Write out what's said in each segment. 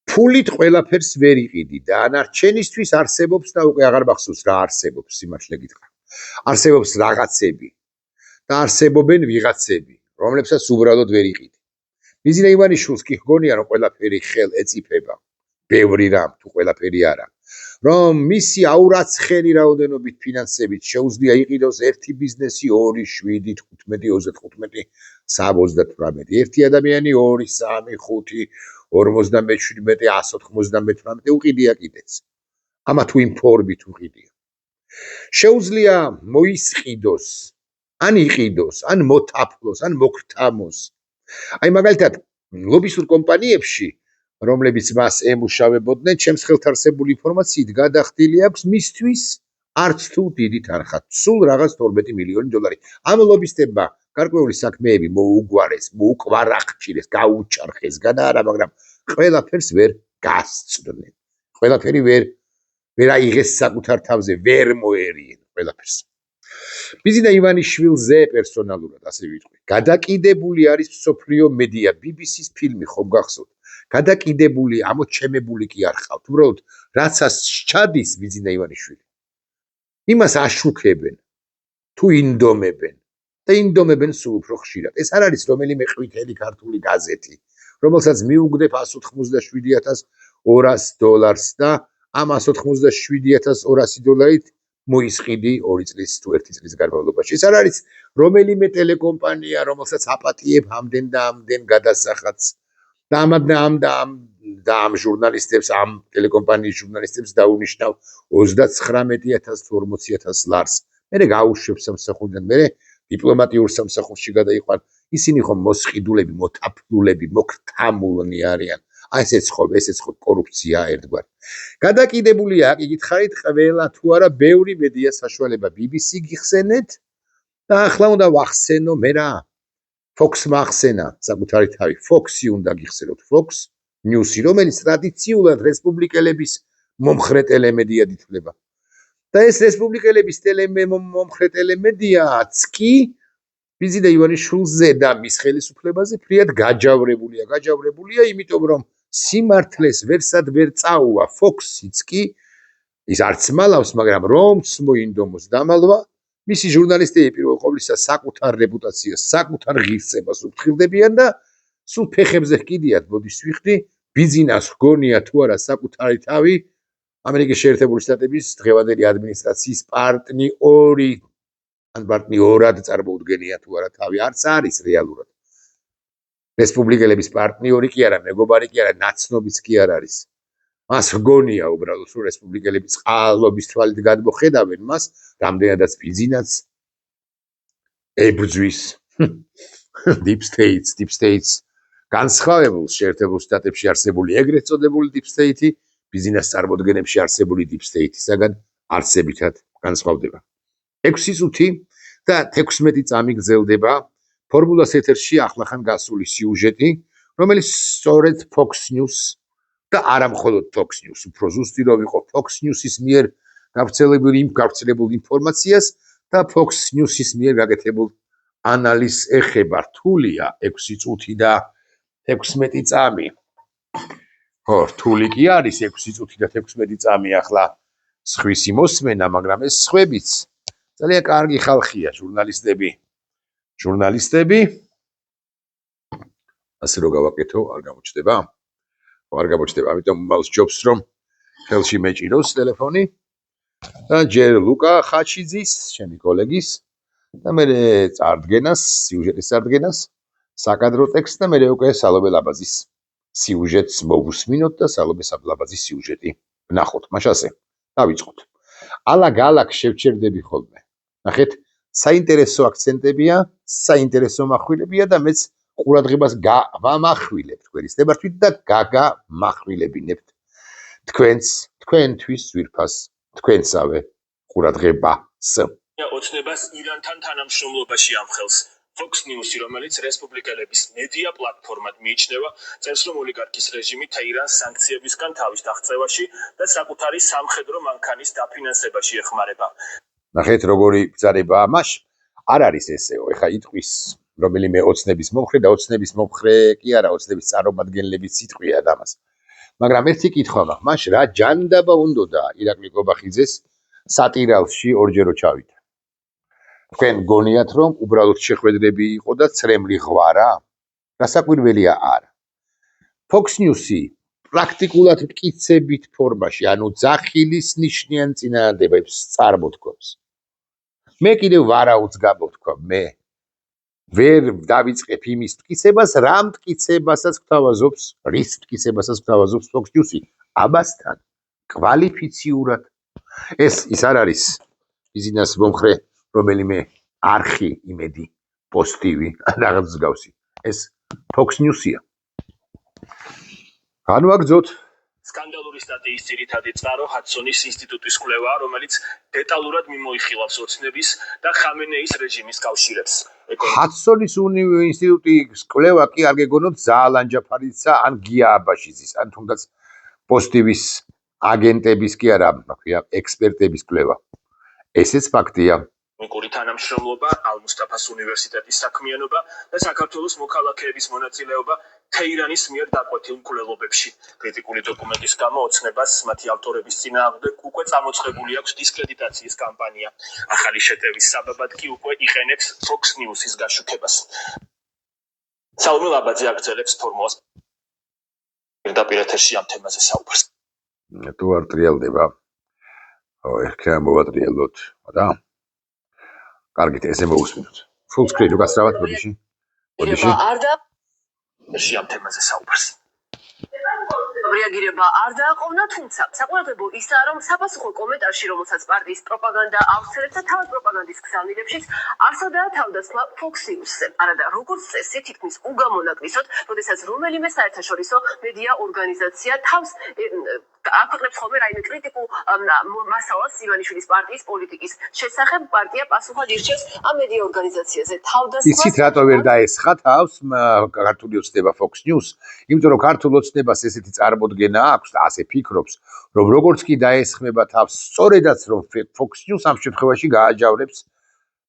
ფულით ყველაფერს ვერ იყიდი და ანარჩენისთვის არსებობს და უკვე აღარ მახსოვს რა არსებობს სიმართლე გითხრა. არსებობს რაღაცები და არსებობენ ვიღაცები, რომლებსაც უბრალოდ ვერ იყიდი. მიზინა ივანიშვილს კი ჰგონია რომ ყველაფერი ხელ ეწიფება, ბევრი რამ თუ ყველაფერი არა. რომ მისი აურაცხელი რაოდენობით ფინანსებით შეუძლია იყიდოს ერთი ბიზნესი 2, 7, 15, 35, 78, ერთი ადამიანი 2, 3, 5, 57, 198 უყიდია კიდეც. ამა თუ იმ ფორმით უყიდია. შეუძლია მოისყიდოს, ან იყიდოს, ან მოთაფლოს, ან მოგთამოს. აი მაგალითად, ლობისტურ კომპანიებში, რომლებიც მას ემუშავებოდნენ, ჩემს ხელთ არსებული ინფორმაციით გადახდილი აქვს მისთვის არც თუ დიდი თანხა, სულ რაღაც 12 მილიონი დოლარი. ამ ლობისტებმა გარკვეული საქმეები მოუგვარეს, მოუკვარახჭირეს, გაუჩარხეს, განაარა, მაგრამ ყველაფერს ვერ გასწდნენ. ყველაფერი ვერ აიღეს საკუთარ თავზე, ვერ მოერიენ ყველაფერს. მიზინა ივანიშვილზე პერსონალურად ასე ვიტყვი. გადაკიდებული არის მსოფლიო მედია, BBC-ს ფილმი ხომ გახსოვთ? გადაკიდებული, ამოჩემებული კი არ ხავთ. უბრალოდ რაცაც სჩადის მიზინა ივანიშვილი. იმას აშუქებენ, თუ ინდომებენ და ინდომებენ სულ უფრო ხშირად. ეს არ არის რომელიმე ყვითელი ქართული გაზეთი, რომელსაც მიუგდებ $187,200 და ამ $187,200 მოისყიდი 2 წლის თუ 1 წლის განმავლობაში. ეს არ არის რომელიმე ტელეკომპანია, რომელსაც აპატიებ ამდენ და ამდენ გადასახადს და ამ ჟურნალისტებს, ამ ტელეკომპანიის ჟურნალისტებს დაუნიშნავ 39,000 თუ 40,000 ლარს. მერე გაუშვებს სამსახურიდან, მერე დიპლომატიურ სამსახურში გადაიყვან. ისინი ხომ მოსყიდულები, მოთაფლულები, მოგთამულნი არიან. ესეც ხო კორუფცია ერთგვარი. გადაკიდებულია, კი გითხარით, ყველა თუ არა ბევრი მედია საშუალება. BBC გიხსენეთ და ახლა უნდა ვახსენო მე რა. Fox-მა ახსენა საკუთარი თავი. Fox-ი უნდა გიხსენოთ, Fox News-ი, რომელიც ტრადიციულად რესპუბლიკელების მომხრე ტელემედიად ითვლება. და ეს რესპუბლიკელების მომხრე ტელემედიაც კი მიზინა ივანიშვილზე და მის ხელისუფლებაზე ფრიად გაჯავრებულია. გაჯავრებულია, იმიტომ რომ სიმართლეს ვერსად ვერ წაუვა. Fox-იც კი ის არც მალავს, მაგრამ რომც მოინდომოს დამალვა, მისი ჟურნალისტები პირველ ყოვლისა საკუთარ რეპუტაციას, საკუთარ ღირსებას უფრთხილდებიან და სულ ფეხებზე ჰკიდიათ, ბოდის ვიხდი, ბიზნეს ჰგონია თუ არა საკუთარი თავი ამერიკის შეერთებული შტატების დღევანდელი ადმინისტრაციის პარტნიორად წარმოუდგენია თუ არა თავი, არც არის რეალურად. რესპუბლიკელების პარტნიორი კი არა, მეგობარი კი არა, ნაცნობიც კი არ არის. მას ჰგონია უბრალოდ, რომ რესპუბლიკელები წყალობის თვალით გადმოხედავენ მას, რამდენადაც ბიზნესს ებრძვის deep states განსხვავებულ შეერთებულ შტატებში არსებული ეგრეთ წოდებული deep state-ი ბიზნეს წარმოდგენებში არსებული deep state-ისაგან არსებითად განსხვავდება. 6 წუთი და 16 წამი გრძელდება ფორმულას ეთერში ახლახან გასული სიუჟეტი, რომელიც სწორედ Fox News და არა მხოლოდ Fox News, უფრო ზუსტი რომ იყო Fox News-ის მიერ გავრცელებულ ინფორმაციას და Fox News-ის მიერ გაკეთებულ ანალიზს ეხება. რთულია 6 წუთი და 16 წამი. ხო, რთული კი არის 6 წუთი და 16 წამი ახლა სხვისი მოსმენა, მაგრამ ეს სხვებიც ძალიან კარგი ხალხია, ჟურნალისტები. ასე რომ გავაკეთო, არ გამოჩნდება? არ გამოჩნდება, ამიტომ მსჯობს რომ ხელში მეჭიროს ტელეფონი და ჯერ ლუკა ხაჩიძის, ჩემი კოლეგის და მე წარდგენას, სიუჟეტის წარდგენას, საკადრო ტექსტს და მე უკვე სალომე ლაბაზის სიუჟეტს მოვუსმინოთ და სალომე ლაბაზის სიუჟეტი ვნახოთ. მაშასე, დავიწყოთ. ალაგ-ალაგ შევჩერდები ხოლმე. ნახეთ, საინტერესო აქცენტებია, საინტერესო מחვილებია და მეც ყურადღებას გავამახვილებთ თქვენის ნებართვით და გაგამახვილებინებთ თქვენთვის ძვირფას, თქვენსავე ყურადღებას. ოცნებას ირანთან თანამშრომლობაში ამხელს. Fox News-ი, რომელიც რესპუბლიკელების მედია პლატფორმად მიიჩნევა, წერს, რომ ოლიგარქის რეჟიმი ირანს სანქციებისგან თავის აღწევაში და საკუთარი სამხედრო მანქანის დაფინანსებაში ეხმარება. ნახეთ, როგორი ბრძანება ამაში არ არის ესეო. ეხა იტყვის რომელიმე ოცნების მომხრე და ოცნების მომხრე კი არა, ოცნების წარმომადგენლებიც იტყვიან ამას. მაგრამ ერთი კითხვა მაქვს, მაშ რა ჯანდაბა უნდოდა ირაკლი კობახიძეს სატირალში ორჯერო ჩავიდა. თქვენ გონიათ რომ უბრალოდ შეხვედრები იყო და ცრემლი ღვარა? გასაკვირველია არა. Fox News-ი პრაქტიკულად მტკიცებით ფორმაში, ანუ ძახილის ნიშნიან წინადადებებს წარმოთქვამს. მე კიდევ ვარაუდს გამოვთქვა, მე ვერ დავიწყებ იმის მტკიცებას, რა მტკიცებასაც გვთავაზობს, რის მტკიცებასაც გვთავაზობს Fox News-ი აბასთან კვალიფიციურად. ის არ არის ბიზნეს მომხრე რომელიმე არხი, იმედი, პოსტივი, რაღაც მსგავსი. ეს Fox News-ია. განვაგრძოთ. სკანდალური სტატიის ძირითადი წყარო ჰადსონის ინსტიტუტის კვლევაა, რომელიც დეტალურად მიმოიხილავს ოცნების და ხამენეის რეჟიმის კავშირებს. ჰადსონის ინსტიტუტის კვლევა კი არ გეგონოთ ზაალან ჯაფარიძისა ან გია აბაშიძის, ან თუნდაც პოსტივის აგენტების კი არა, ექსპერტების კვლევა. ესეც ფაქტია. ეკონომიკური თანამშრომლობა, ალ-მუსტაფას უნივერსიტეტის საქმიანობა და საქართველოს მოქალაქეების მონაწილეობა თეირანის მიერ დაკვეთილ მკვლელობებში. კრიტიკული დოკუმენტის გამო ოცნებას მათი ავტორების წინააღმდეგ უკვე წამოწყებული აქვს დისკრედიტაციის კამპანია. ახალი შეტევის საბაბად კი უკვე იყენებს Fox News-ის გაშუქებას. საუმელ აბაძე აგრძელებს ფორმულას პირდაპირ ეთერში ამ თემაზე საუბარს. თუ არ ტრიალდება, ეხლა მოვატრიალოთ, და კარგით, ესე მოусმინოთ. Full screen უკასრავად ბოდიში. ამ თემაზე საუბარს. რეაგირება არ დააყოვნა, თუმცა საყურადღებო ისაა, რომ საპასუხო კომენტარში, რომელსაც პარტიის პროპაგანდა ავრცელებს და თავად პროპაგანდის გზავნილებშიც არსადაა თავდასხმა Fox News-ზე. არადა როგორც წესი, თითქმის უგამონაკლისოდ, როდესაც რომელიმე საერთაშორისო მედია ორგანიზაცია თავს აქვეყნებს ხოლმე რაიმე კრიტიკულ მასალას ივანიშვილის პარტიის პოლიტიკის შესახებ, პარტია პასუხად ირჩევს ამ მედია ორგანიზაციაზე. იცით რატო ვერ დაესხა თავს ქართული ოცნება Fox News? იმიტომ რომ ქართულ ოცნებას ესეთი წარმოდგენა აქვს და ასე ფიქრობს, რომ როგორც კი დაესხმება თავს, სწორედაც რომ Fox News ამ შემთხვევაში გააჯავრებს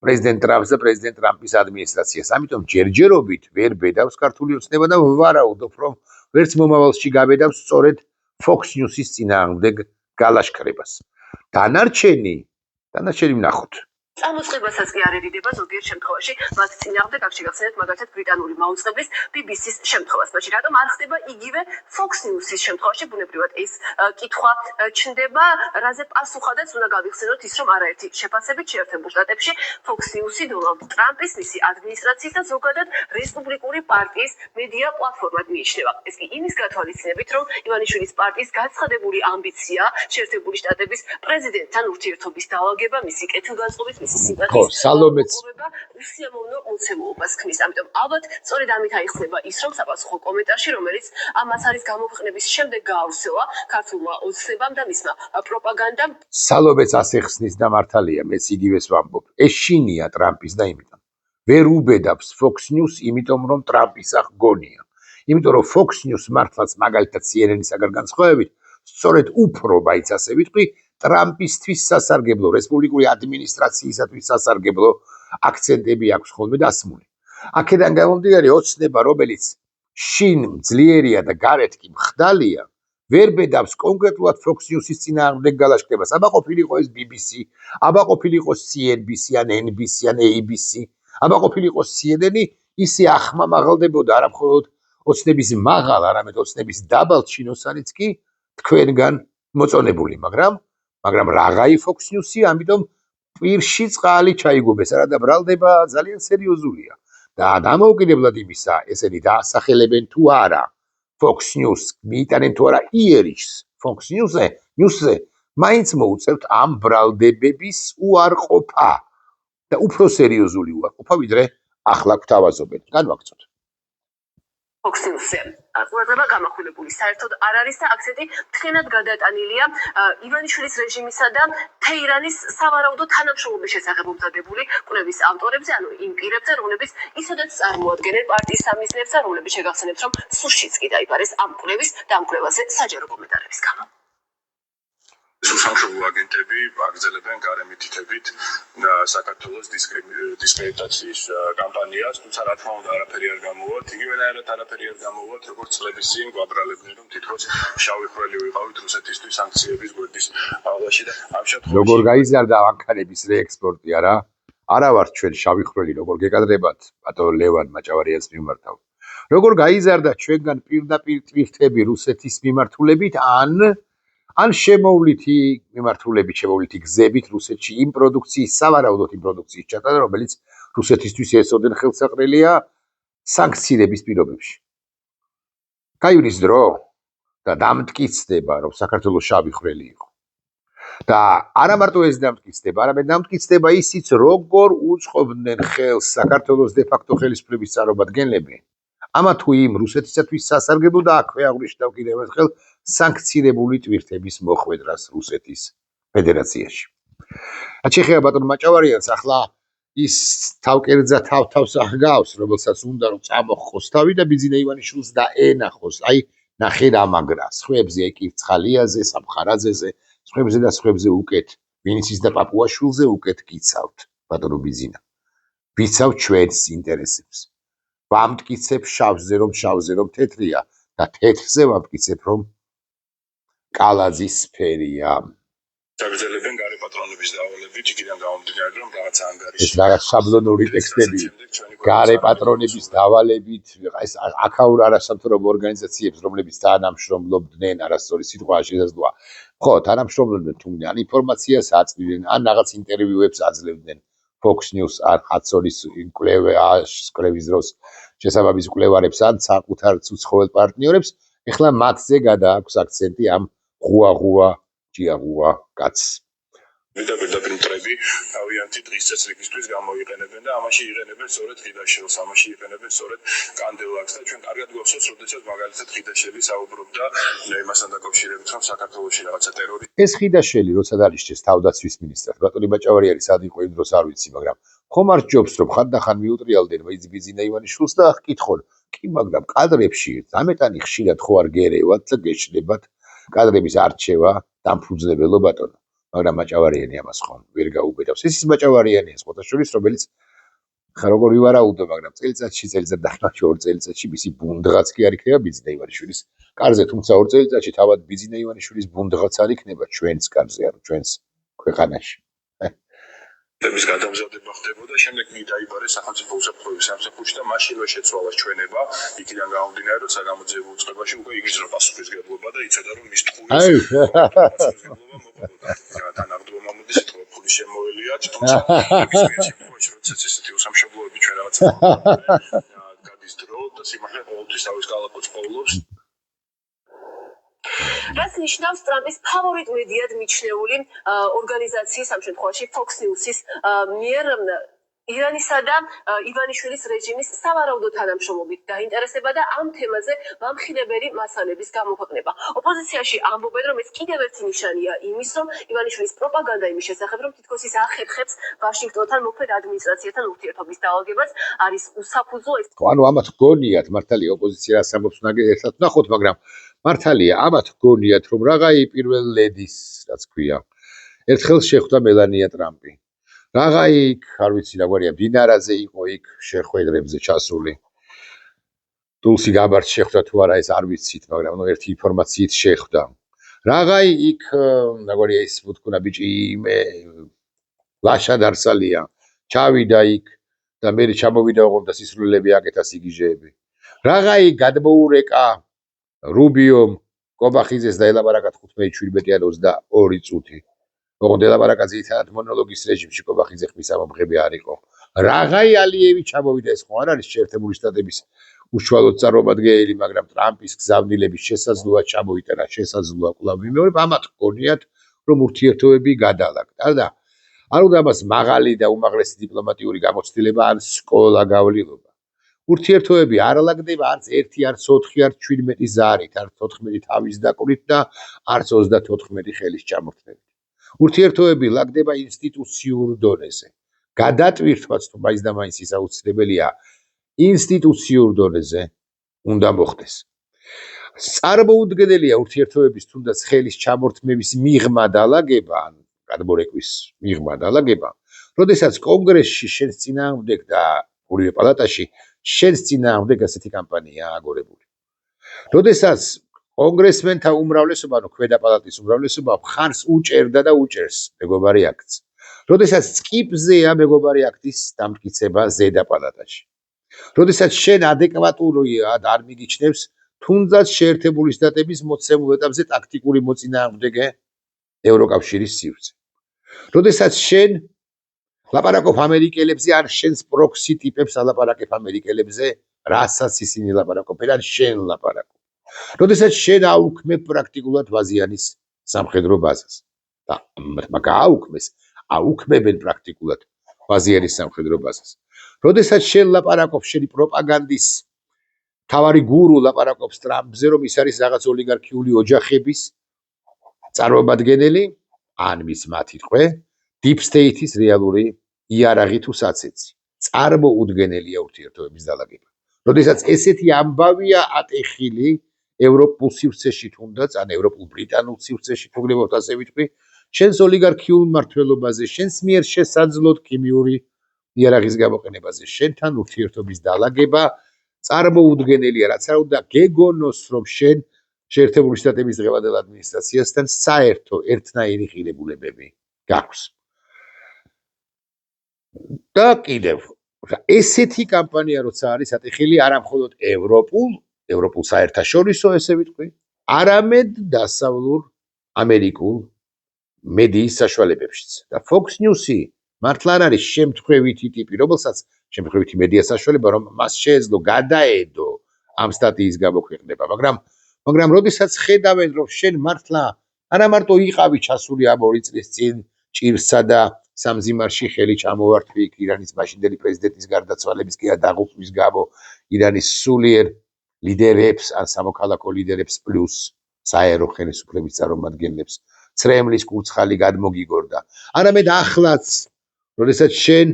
პრეზიდენტ ტრამპს და პრეზიდენტ ტრამპის ადმინისტრაციას. ამიტომ ჯერჯერობით ვერ ბედავს ქართული ოცნება და ვარაუდობ, რომ ვერც მომავალში გაბედავს სწორედ Fox News-ის წინააღმდეგ გალაშქრებას. დანარჩენი ვნახოთ. წამოწყებასაც კი არ ერიდება ზოგიერთ შემთხვევაში მათ წინააღმდეგ. აქ შეგახსენებთ მაგალითად ბრიტანული მაუწყებლის BBC-ს შემთხვევას. მაგრამ რატომ არ ხდება იგივე Fox News-ის შემთხვევაში? ბუნებრივად ეს კითხვა ჩნდება, რაზე პასუხადაც უნდა გავიხსენოთ ის, რომ არაერთი შეფასებით შეერთებულ შტატებში Fox News-ი დონალდ ტრამპის, მისი ადმინისტრაციის და ზოგადად რესპუბლიკური პარტიის მედია პლატფორმად მიიჩნევა. ეს კი იმის გათვალისწინებით, რომ ივანიშვილის პარტიის გაცხადებული ამბიცია შეერთებული შტატების პრეზიდენტთან ურთიერთობის დაალაგება, მისი კეთილგანწყობის, სალომეც უსიამოვნო მოცემულობას ქმნის. ამიტომ ალბათ სწორედ ამით აიხსნება ის, რომ საპასუხო კომენტარში, რომელიც ამას არის გამოქვეყნების შემდეგ გაავრცელა ქართულმა ოცნებამ და მისმა პროპაგანდამ. სალომეც ასე ხსნის და მართალია, მეც იგივეს ვამბობ. ეს შინია ტრამპის და იმიტომ ვერ უბედავს Fox News, იმიტომ რომ ტრამპის აღგონია. იმიტომ რომ Fox News მართლაც მაგალითად CNN-ისაგან განსხვავებით, სწორედ უფრო, მაინც ასე ვიტყვი, ტრამპისთვის სასარგებლო, რესპუბლიკური ადმინისტრაციისათვის სასარგებლო აქცენტები აქვს ხოლმე დასმული. აქედან გამომდინარე, ოცნება, რომელიც შინ ძლიერია და გარეთ კი მხდალია, ვერ ბედავს კონკრეტულად Fox News-ის წინააღმდეგ გალაშქრებას. აბა ყოფილიყო ეს BBC, აბა ყოფილიყო CNBC ან NBC ან ABC, აბა ყოფილიყო CNN-ი, ისე ახმამაღალდებოდა არა მხოლოდ ოცნების მაღალ, არამედ ოცნების დაბალ ჩინოსანიც კი თქვენგან მოწონებული, მაგრამ რაღაცა Fox News-ი, ამიტომ პირში წყალი ჩაიგუბეს, არა და ბრალდება ძალიან სერიოზულია. და დამოუკიდებლად იმისა, ესენი დაასახელებენ თუ არა Fox News, მიიტანენ თუ არა იერიშს Fox News-ზე, მაინც მოუწევთ ამ ბრალდებების უარყოფა და უფრო სერიოზული უარყოფა, ვიდრე ახლა გვთავაზობენ. განვაგრძოთ. Fox News-ზე ყურადღება გამახვილებული საერთოდ არ არის და აქცენტი მთლიანად გადატანილია ივანიშვილის რეჟიმისა და თეირანის სავარაუდო თანამშრომლობის შესახებ მომზადებული კვლევის ავტორებზე, ანუ იმ პირებზე, რომლებიც ისედაც წარმოადგენენ პარტიის სამიზნეებს და რომლებიც შეგახსენებთ, რომ სუშიც კი დაიბარეს ამ კვლევის და ამ კვლევაზე საჯარო კომენტარების გამო. სამშობლო აგენტები აგრძელებენ გარემითითებით საქართველოს დისკრედიტაციის კამპანიას, თუმცა რა თქმა უნდა არაფერი არ გამოვათ, იგივენაირად არაფერი არ გამოვათ, როგორც წლების წინ გვაბრალებდნენ, რომ თითქოს შავი ხვრელი ვიყავით რუსეთისთვის სანქციების გვერდის ავალში და ამ შემთხვევაში როგორ გაიზარდა მანქანების რეექსპორტი არა ვარ ჩვენ შავი ხვრელი როგორ გეკადრებათ ბატონ ლევან მაჭავარიას მიმართავ როგორ გაიზარდა ჩვენგან პირდაპირ ტვირთები რუსეთის მიმართულებით ან შემოვლითი მიმართულებით შემოვლითი გზებით რუსეთში იმ პროდუქციის სავარაუდოდ იმ პროდუქციის ჩატარდა რომელიც რუსეთისთვის ესოდენ ხელსაყრელია სანქციების პირობებში გაივლის დრო და დამტკიცდება რომ საქართველოს შავი ხვრელი იყო და არა მარტო ეს დამტკიცდება, არამედ დამტკიცდება ისიც, როგორ უწყობდნენ ხელს საქართველოს დე-ფაქტო ხელისუფლების წარმომადგენლები. ამა თუ იმ რუსეთისათვის სასარგებლო და აქვე აღვნიშნავ კიდევ ერთხელ სანქცირებული ტვირთების მოხვედრას რუსეთის ფედერაციაში. შეეხება ბატონ მაჭავარიანს, ახლა ის თავკერძა თავს აღგავს, რომელსაც უნდა რომ წამოხოს თავი და ბიძინა ივანიშვილს დაენახოს. აი, ნახე რა მაგრა, სხვებზე კირცხალიაზე, სამხარაძეზე სხვებზე და სხვებზე უკეთ, ვინიცის და პაპუაშვილზე უკეთ გიცავთ, ბატონო ბიძინა. ვიცავ ჩვენს ინტერესებს. ვამტკიცებ შავზე რომ თეთრია და თეთრზე ვამტკიცებ რომ კალაძის სფერია. აგრძელებენ გარე პატრონების დავალებით, იქიდან გამომდინარე, რომ რაღაცა ანგარიში. ეს რაღაც შაბლონური ტექსტები, გარე პატრონების დავალებით, ეს აქაურ არასამთავრობო ორგანიზაციებს, რომლებიც თანამშრომლობდნენ, არასწორი სიტყვაა შესაძლოა. ხო, თანამშრომლობდნენ თუმცა ან ინფორმაციას აწვდიდნენ, ან რაღაც ინტერვიუებს აძლევდნენ Fox News ან აცოლის კვლევის დროს შესაბამის კვლევარებს ან საკუთარ უცხოელ პარტნიორებს, ეხლა მათზე გადააქვს აქცენტი ამ ღუაღუა ჭიაღუა კაცს. პირდაპირ მტრები ავიანთი დღის წესრიგისთვის გამოიყენებენ და ამაში იყენებენ სწორედ ხიდაშელს, ამაში იყენებენ სწორედ კანდელაკს და ჩვენ კარგად გვახსოვს, როდესაც მაგალითად ხიდაშელი საუბრობდა იმასთან დაკავშირებით, რომ საქართველოში რაღაცა ტერორი. ეს ხიდაშელი როცა დანიშნეს თავდაცვის მინისტრად, ბატონი მაჭავარიანი სად იყო იმ დროს არ ვიცი, მაგრამ ხომ არ ჯობს რომ ხანდახან მიუტრიალდნენ ბიძინა ივანიშვილს და კითხონ, კი, მაგრამ კადრებში ამეტანი ხშირად ხო არ გერევათ და გეჩნდებათ კადრების არჩევა დამფუძნებელო ბატონო. მაგრამ მაჭავარიანი ამას ხომ ვერ გაუბედავს. ეს ის მაჭავარიანია სპოტაშურის, რომელიც ხა როგორ ვივარაუდო, მაგრამ წელიწადში და 2 წელიწადში მისი ბუნდღაც კი არ იქნება ბიძინა ივანიშვილის კარზე, თუმცა 2 წელიწადში თავად ბიძინა ივანიშვილის ბუნდღაც არ იქნება ჩვენს კარზე, ანუ ჩვენს ქვეყანაში. ეს გადამზადება ხდებოდა, შემდეგ დაიბარე სახელმწიფო უსაფრთხოების სამსახურში და მაშინვე შეცვალა ჩვენება, იქიდან გამომდინარე, რომ საგამოძიებო უწყებაში უკვე იგრძნო პასუხისმგებლობა და იცოდა რომ მის ტყუილს პასუხისმგებლობა მოპოვდა. თანახმდომობა მოდის თქო ფული შემოელია, თუმცა ის შემთხვევაში როდესაც ესეთი უსამშობლოები ჩვენ რაღაცა გადის დრო და სიმართლე ყოველთვის თავის კალაპოტს პოულობს. რაც ნიშნავს ტრამპის ფავორიტ მედიად მიჩნეული ორგანიზაციის ამ შემთხვევაში Fox News-ის მიერ ირანისა და ივანიშვილის რეჟიმის სავარაუდო თანამშრომლობით დაინტერესება და ამ თემაზე მამხილებელი მასალების გამოქვეყნება. ოპოზიციაში ამბობენ, რომ ეს კიდევ ერთი ნიშანია იმის, რომ ივანიშვილის პროპაგანდა იმის შესახებ, რომ თითქოს ის ახერხებს ვაშინგტონთან მოქმედ ადმინისტრაციასთან ურთიერთობის დაალგებას, არის უსაფუძო. ანუ ამათ გონიათ მართალია ოპოზიციას ამბობს ერთად ნახოთ, მაგრამ მართალია ამათ გონიათ რომ რაღაცა პირველ ლედის რაც ქვია ერთხელ შეხვდა მელანია ტრამპი რაღაცა იქ არ ვიცი რა გვარია ბინარაზე იყო იქ შეხვედრებზე ჩასული ტულსი გაბარდ შეხვდა თუ არა ეს არ ვიცით მაგრამ ნუ ერთი ინფორმაციით შეხვდა რაღაცა იქ რა გვარია ის ვთქუნა ბიჭი მე ლაშა დარსალია ჩავიდა იქ და მე ჩამოვიდა ოღონდ და სისრულელები აკეთა სიგიჟეები რაღაცა იქ გადმოურეკა რუბიომ კობახიძეს დაელაპარაკა 15-17 ან 22 წუთი. ოღონდ ელაპარაკა ძირითადად მონოლოგის რეჟიმში კობახიძე ხმის ამომღები არ იყო. რაღაცა ალიევი ჩამოვიდა ეს ხო არ არის შეერთებული შტატების უშუალოდ წარმომადგენელი, მაგრამ ტრამპის გზავნილების შესაძლოა ჩამოიტანა, შესაძლოა კვლავ ვიმეორებ, ამათ გონიათ რომ ურთიერთობები გადალაგდა და არ უნდა მას მაღალი და უმაღლესი დიპლომატიური გამოცდილება ან სკოლა გავლილობა. ურთიერთობები არ ალაგდება არც 1, არც 4, არც 17 ზარით, არც 14 თავის დაკვირით და არც 34 ხელის ჩამორთმევით. ურთიერთობები ლაგდება ინსტიტუციურ დონეზე. გადატვირთვაც თუ მაინც და მაინც ის აუცილებელია ინსტიტუციურ დონეზე უნდა მოხდეს. წარმოუდგენელია ურთიერთობების თუნდაც ხელის ჩამორთმევის მიღმა დალაგება ან გადმორეკვის მიღმა დალაგება, როდესაც კონგრესში შენს წინააღმდეგ და ორივე პალატაში შენს წინააღმდეგ ასეთი კამპანიაა აგორებული. როდესაც კონგრესმენთა უმრავლესობა, ანუ ქვედა პალატის უმრავლესობა მხარს უჭერდა და უჭერს მეგობარი აქტს. როდესაც ტკიპზეა მეგობარი აქტის დამტკიცება ზედა პალატაში. როდესაც შენ ადეკვატურია და არ მიგიჩნევს თუნდაც შეერთებული შტატების მოცემულ ეტაპზე ტაქტიკური მოწინააღმდეგე ევროკავშირის სივრცე. როდესაც შენ ლაპარაკობ ამერიკელებზე ან შენს პროქსი ტიპებს ალაპარაკებ ამერიკელებზე, რასაც ისინი ლაპარაკობენ, ან შენ ლაპარაკობ. როდესაც შენ აუქმებ პრაქტიკულად ბაზიანის სამხედრო ბაზას. და აუქმებენ პრაქტიკულად ბაზიანის სამხედრო ბაზას. როდესაც შენ ლაპარაკობ შენი პროპაგანდის თავარი გურუ ლაპარაკობს ტრამპზე, რომ ის არის რაღაც ოლიგარქიული ოჯახების წარმომადგენელი, ან მის მათი ტყვე, deep state-ის რეალური იარაღი თუ საცეცი. წარმოუდგენელია ურთიერთობების დალაგება. როდესაც ესეთი ამბავია ატეხილი ევროპულ სივრცეში თუნდაც, ან ევროპულ ბრიტანულ სივრცეში თუ გნებავთ ასე ვიტყვი, შენს ოლიგარქიულ მმართველობაზე, შენს მიერ შესაძლოდ ქიმიური იარაღის გამოყენებაზე, შენთან ურთიერთობის დალაგება წარმოუდგენელია, რაც არ უნდა გეგონოს, რომ შენ შეერთებული შტატების დღევანდელ ადმინისტრაციასთან საერთო ერთნაირი ღირებულებები გაქვს. და კიდევ, ესეთი კამპანია როცა არის ატეხილი არა მხოლოდ ევროპულ საერთაშორისო, ესე ვიტყვი, არამედ დასავლურ ამერიკულ მედიის საშუალებებშიც. და Fox News-ი მართლა არ არის შემთხვევითი ტიპი, რომელსაც შემთხვევითი მედია საშუალება, რომ მას შეეძლო გადაედო ამ სტატიის გამოქვეყნება, მაგრამ როდესაც ხედავენ, რომ შენ მართლა არა მარტო იყავი ჩასული ამ 2 წლის წინ ჭირსა და სამზიმარში ხელი ჩამოვართვი ირანის მაშინდელი პრეზიდენტის გარდაცვალების კი დაღუპვის გამო ირანის სულიერ ლიდერებს ან სამოქალაქო ლიდერებს პლუს საერო ხელისუფლების წარმომადგენლებს ცრემლის კურცხალი გადმოგიგორდა. არამედ ახლაც, როდესაც შენ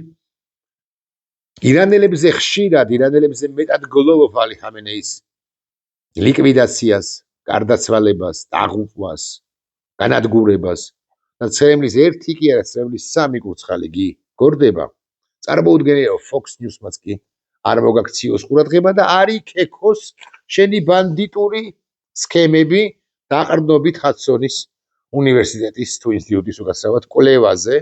ირანელებზე ხშირად, ირანელებზე მეტად გლოვობ ალი ხამენეის ლიკვიდაციას, გარდაცვალებას, დაღუპვას, განადგურებას და ცრემლის 1 კი არა, ცრემლის 3 კურცხალი გორდება, წარმოუდგენელია Fox News-მაც კი არ მოგაქციოს ყურადღება და არ იქექოს შენი ბანდიტური სქემები დაყრდნობით ჰადსონის უნივერსიტეტის თუ ინსტიტუტის უკაცრავად კვლევაზე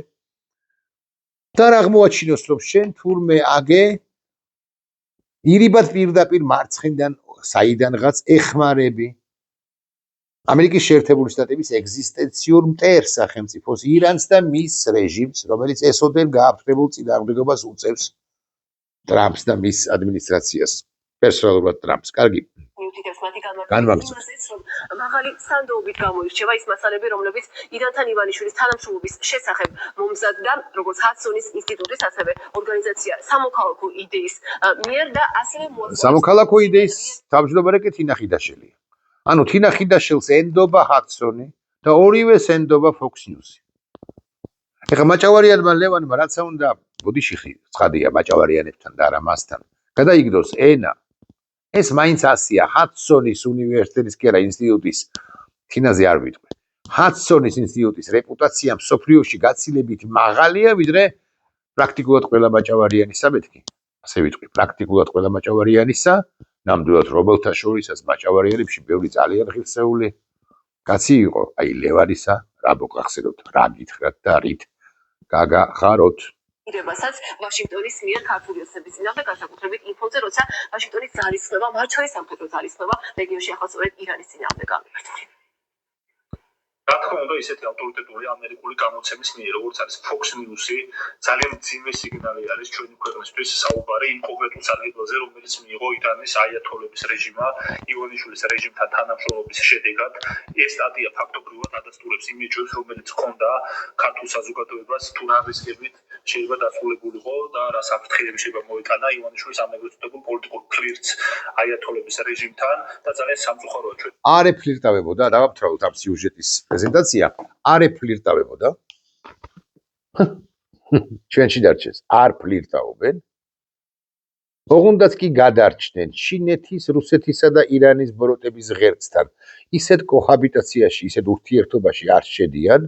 და რა აღმოაჩინოს, რომ შენ თურმე აგე ირიბად პირდაპირ მარცხნიდან საიდანღაც ეხმარები ამერიკის შეერთებული შტატების ეგზისტენციურ მტერ სახელმწიფოს ირანს და მის რეჟიმს, რომელიც ესოდენ გააფრთხებულ წინააღმდეგობას უწევს ტრამპს და მის ადმინისტრაციას, პერსონალურად ტრამპს. კარგი. განვაგრძელოთ. მაღალი სანდოობით გამოირჩევა ის მასალები, რომლებიც ირანთან ივანიშვილის თანამშრომლობის შესახებ მომზადდა, როგორც ჰადსონის ინსტიტუტის, ასევე ორგანიზაცია სამოქალაქო იდეის მიერ და ასევე სამოქალაქო იდეის თავმჯდომარე კი თინა ხიდაშელია. ანუ თინა ხიდაშელს ენდობა ჰადსონი და ორივეს ენდობა Fox News-ი. ეხლა მაჭავარიანმა ლევანმა რაცა უნდა ბოდიში ცხადია მაჭავარიანებთან და არა მასთან გადაიგდოს ენა. ეს მაინც ასია ჰადსონის უნივერსიტეტის კი არა ინსტიტუტის თინაზე არ ვიტყვი. ჰადსონის ინსტიტუტის რეპუტაცია მსოფლიოში გაცილებით მაღალია, ვიდრე პრაქტიკულად ყველა მაჭავარიანისა, მეთქი. ასე ვიტყვი, პრაქტიკულად ყველა მაჭავარიანისა, ნამდვილად რომელთა შორისაც მაჭავარიანებში ბევრი ძალიან ღირსეული კაცი იყო, აი ლევანისა, რა მოგახსენოთ, რა გითხრათ და რით გაგახაროთ. ირებასაც ვაშინგტონის მიერ ქართული ოცნების წინააღმდეგ განსაკუთრებით იმ ფონზე, როცა ვაშინგტონის ძალისხმევა, მათ შორის სამხედრო ძალისხმევა რეგიონში ახალწლად ირანის წინააღმდეგ გამართული. რა თქმა უნდა, ისეთი ავტორიტეტული ამერიკული გამოცემის მიერ, როგორც არის Fox News-ი, ძალიან მძიმე სიგნალი არის ჩვენი ქვეყნისთვის საუბარი იმ კონკრეტულ სარგებლაზე, რომელიც მიიღო ირანის აიათოლების რეჟიმმა ივანიშვილის რეჟიმთან თანამშრომლობის შედეგად. ეს სტატია ფაქტობრივად ადასტურებს იმეჯებს, რომელიც ჰქონდა ქართულ საზოგადოებას თუ რა რისკებით შეიძლება დასრულებულიყო და რა საფრთხეები შეიძლება მოეტანა ივანიშვილის ამ ეგრეთ წოდებულ პოლიტიკურ ფლირტს აიათოლების რეჟიმთან და ძალიან სამწუხაროა ჩვენ. არ ეფლირტავებოდა, დავაფთრაოთ ამ სიუჟეტის პრეზენტაცია, არ ეფლირტავებოდა. ჩვენში დარჩეს, არ ფლირტაობენ. ოღონდაც კი გადარჩნენ ჩინეთის, რუსეთისა და ირანის ბოროტების ღერწთან. ისეთ კოჰაბიტაციაში, ისეთ ურთიერთობაში არ შედიან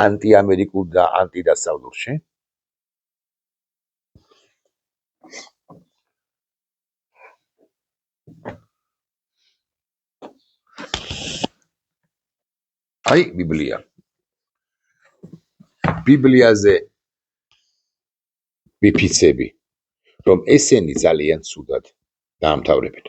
ანტიამერიკულ და ანტიდასავლურში. აი ბიბლია. ბიბლიაზე ვიფიცები, რომ ესენი ძალიან ცუდად დაამთავრებენ.